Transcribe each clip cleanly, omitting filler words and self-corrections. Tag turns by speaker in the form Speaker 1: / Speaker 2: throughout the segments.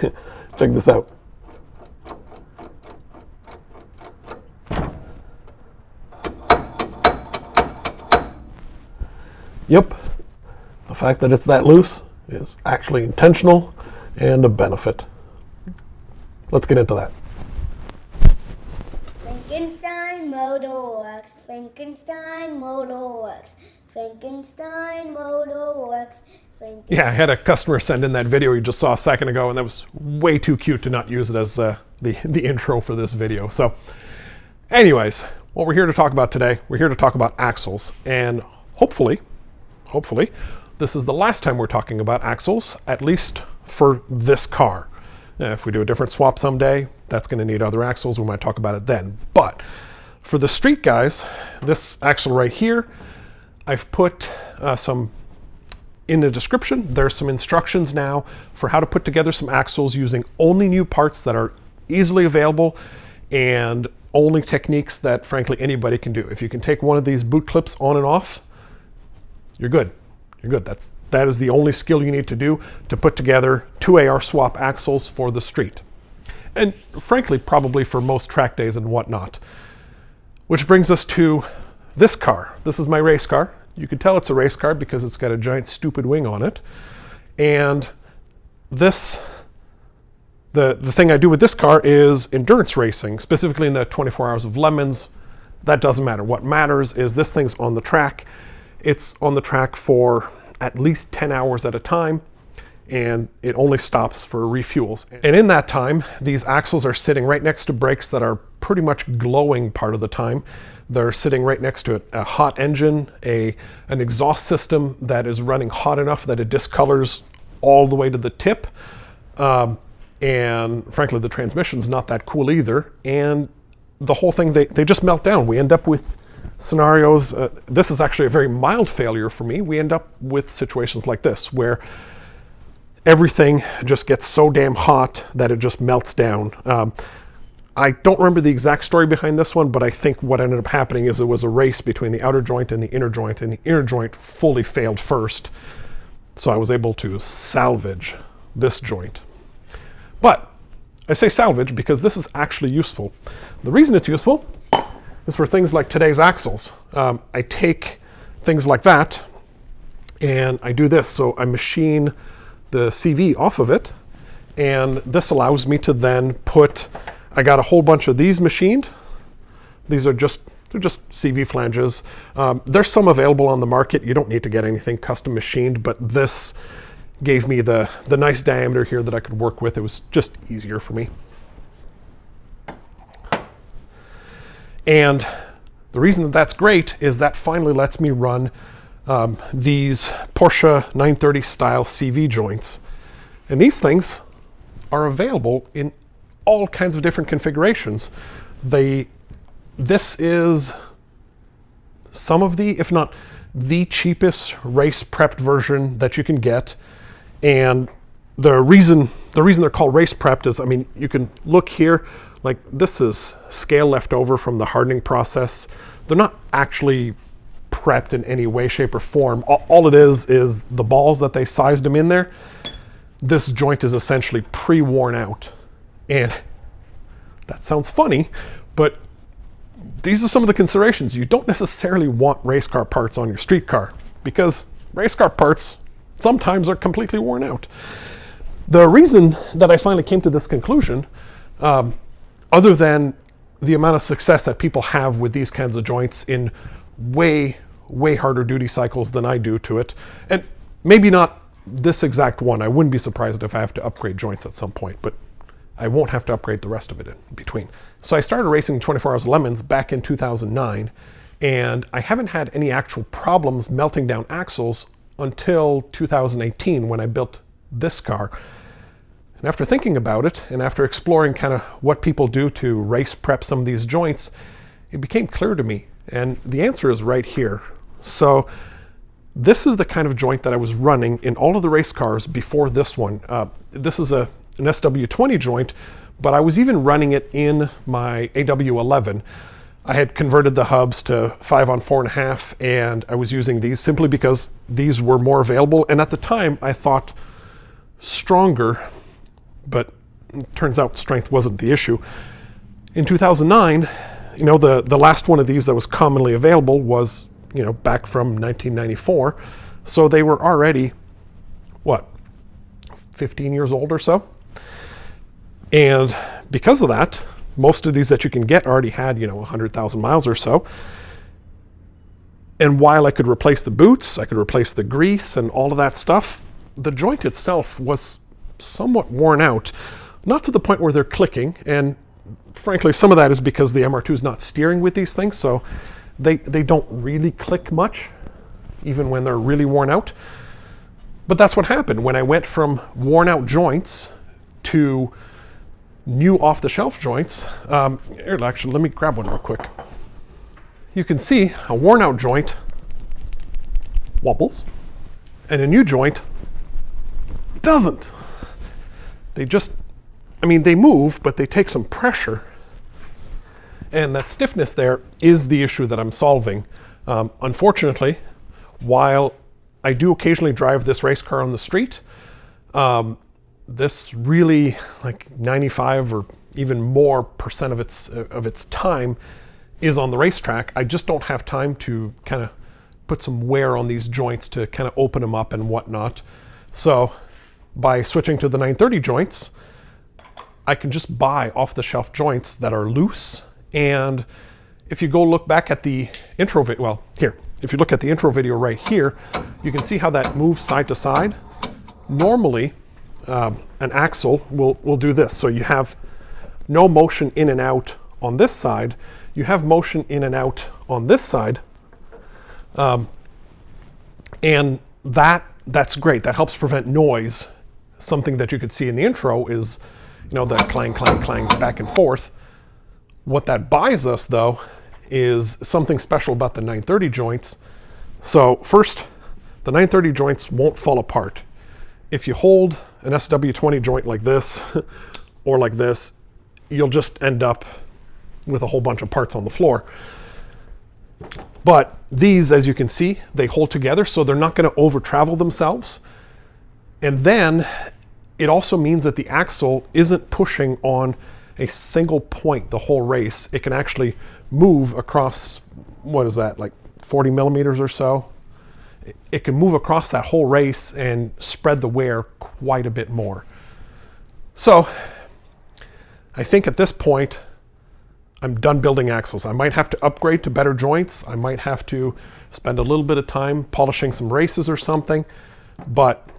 Speaker 1: Check this out. Yep, the fact that it's that loose is actually intentional and a benefit. Let's get into that.
Speaker 2: Frankenstein Motor Works, Frankenstein Motor Works, Frankenstein Motor Works.
Speaker 1: Yeah, I had a customer send in that video you just saw a second ago, and that was way too cute to not use it as the intro for this video. So anyways, what we're here to talk about today, we're here to talk about axles, and hopefully, this is the last time we're talking about axles, at least for this car. If we do a different swap someday, that's going to need other axles. We might talk about it then. But for the street guys, this axle right here, I've put some in the description. There's some instructions now for how to put together some axles using only new parts that are easily available and only techniques that frankly anybody can do. If you can take one of these boot clips on and off, you're good. You're good. That is the only skill you need to do to put together 2AR swap axles for the street. And frankly, probably for most track days and whatnot. Which brings us to this car. This is my race car. You can tell it's a race car because it's got a giant stupid wing on it. And this, the thing I do with this car is endurance racing, specifically in the 24 Hours of Lemons. That doesn't matter. What matters is this thing's on the track. It's on the track for at least 10 hours at a time, and it only stops for refuels. And in that time, these axles are sitting right next to brakes that are pretty much glowing part of the time. They're sitting right next to a hot engine, an exhaust system that is running hot enough that it discolors all the way to the tip. And frankly, the transmission's not that cool either. And the whole thing, they just melt down. We end up with scenarios, this is actually a very mild failure for me. We end up with situations like this where everything just gets so damn hot that it just melts down. I don't remember the exact story behind this one, but I think what ended up happening is it was a race between the outer joint and the inner joint, and the inner joint fully failed first. So I was able to salvage this joint. But I say salvage because this is actually useful. The reason it's useful is for things like today's axles. I take things like that and I do this. So I machine the CV off of it, and this allows me to then I got a whole bunch of these machined. They're just CV flanges. There's some available on the market. You don't need to get anything custom machined, but this gave me the nice diameter here that I could work with. It was just easier for me. And the reason that that's great is that finally lets me run these Porsche 930 style CV joints. And these things are available in all kinds of different configurations. This is some of the, if not the cheapest race prepped version that you can get. And the reason they're called race prepped is, I mean, you can look here, like this is scale left over from the hardening process. They're not actually prepped in any way, shape, or form. All it is the balls that they sized them in there. This joint is essentially pre-worn out. And that sounds funny, but these are some of the considerations. You don't necessarily want race car parts on your street car because race car parts sometimes are completely worn out. The reason that I finally came to this conclusion, other than the amount of success that people have with these kinds of joints in way harder duty cycles than I do to it, and maybe not this exact one. I wouldn't be surprised if I have to upgrade joints at some point, but I won't have to upgrade the rest of it in between. So I started racing 24 Hours of Lemons back in 2009, and I haven't had any actual problems melting down axles until 2018 when I built this car. And after thinking about it, and after exploring kind of what people do to race prep some of these joints, it became clear to me. And the answer is right here. So this is the kind of joint that I was running in all of the race cars before this one. This is an Sw20 joint, but I was even running it in my AW11. I had converted the hubs to 5 on 4.5, and I was using these simply because these were more available. And at the time, I thought stronger but it turns out strength wasn't the issue. In 2009, you know, the last one of these that was commonly available was, you know, back from 1994. So they were already, what, 15 years old or so? And because of that, most of these that you can get already had, you know, 100,000 miles or so. And while I could replace the boots, I could replace the grease and all of that stuff, the joint itself was somewhat worn out. Not to the point where they're clicking, and frankly, some of that is because the MR2 is not steering with these things, so they don't really click much, even when they're really worn out. But that's what happened when I went from worn out joints to new off-the-shelf joints. Here, actually, let me grab one real quick. You can see a worn out joint wobbles, and a new joint doesn't. They just, I mean, they move, but they take some pressure. And that stiffness there is the issue that I'm solving. Unfortunately, while I do occasionally drive this race car on the street, this really, like 95 or even more percent of its time is on the racetrack. I just don't have time to kind of put some wear on these joints to kind of open them up and whatnot. So by switching to the 930 joints, I can just buy off-the-shelf joints that are loose. And if you go look back at the intro video, well, here, if you look at the intro video right here, you can see how that moves side to side. Normally, an axle will do this. So you have no motion in and out on this side. You have motion in and out on this side. And that's great. That helps prevent noise. Something that you could see in the intro is, you know, the clang, clang, clang back and forth. What that buys us, though, is something special about the 930 joints. So first, the 930 joints won't fall apart. If you hold an Sw20 joint like this or like this, you'll just end up with a whole bunch of parts on the floor. But these, as you can see, they hold together, so they're not going to over travel themselves. And then it also means that the axle isn't pushing on a single point the whole race. It can actually move across, what is that, like 40 millimeters or so? It can move across that whole race and spread the wear quite a bit more. So I think at this point, I'm done building axles. I might have to upgrade to better joints. I might have to spend a little bit of time polishing some races or something, but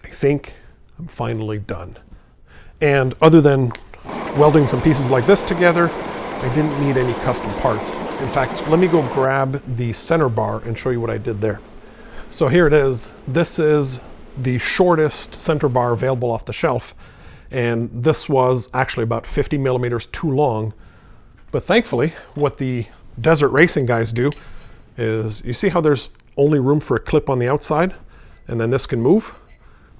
Speaker 1: I think I'm finally done. And other than welding some pieces like this together, I didn't need any custom parts. In fact, let me go grab the center bar and show you what I did there. So here it is. This is the shortest center bar available off the shelf. And this was actually about 50 millimeters too long. But thankfully, what the desert racing guys do is, you see how there's only room for a clip on the outside, and then this can move?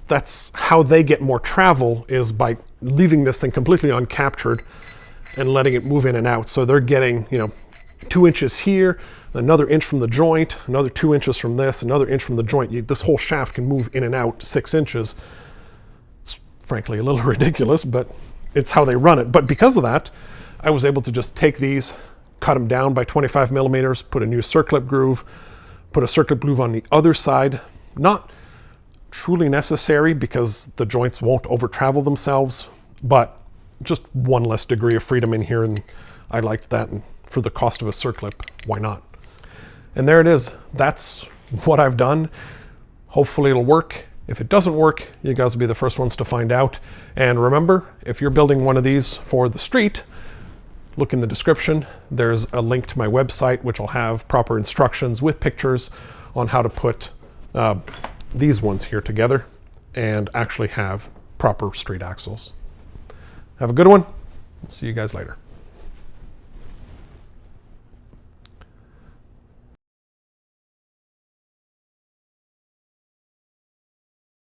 Speaker 1: That's how they get more travel, is by leaving this thing completely uncaptured and letting it move in and out. So they're getting, you know, 2 inches here, another inch from the joint, another 2 inches from this, another inch from the joint. This whole shaft can move in and out 6 inches. It's frankly a little ridiculous, but it's how they run it. But because of that, I was able to just take these, cut them down by 25 millimeters, put a new circlip groove, put a circlip groove on the other side. Not truly necessary because the joints won't over travel themselves, but just one less degree of freedom in here, and I liked that, and for the cost of a circlip, why not? And there it is. That's what I've done. Hopefully it'll work. If it doesn't work, you guys will be the first ones to find out. And remember, if you're building one of these for the street, look in the description. There's a link to my website, which will have proper instructions with pictures on how to put these ones here together and actually have proper street axles. Have a good one. See you guys later.